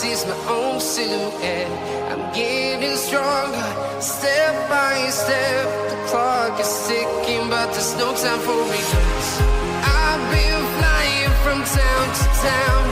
sees my own silhouette. I'm getting stronger, step by step. The clock is ticking, but there's no time for regrets. I've been flying from town to town,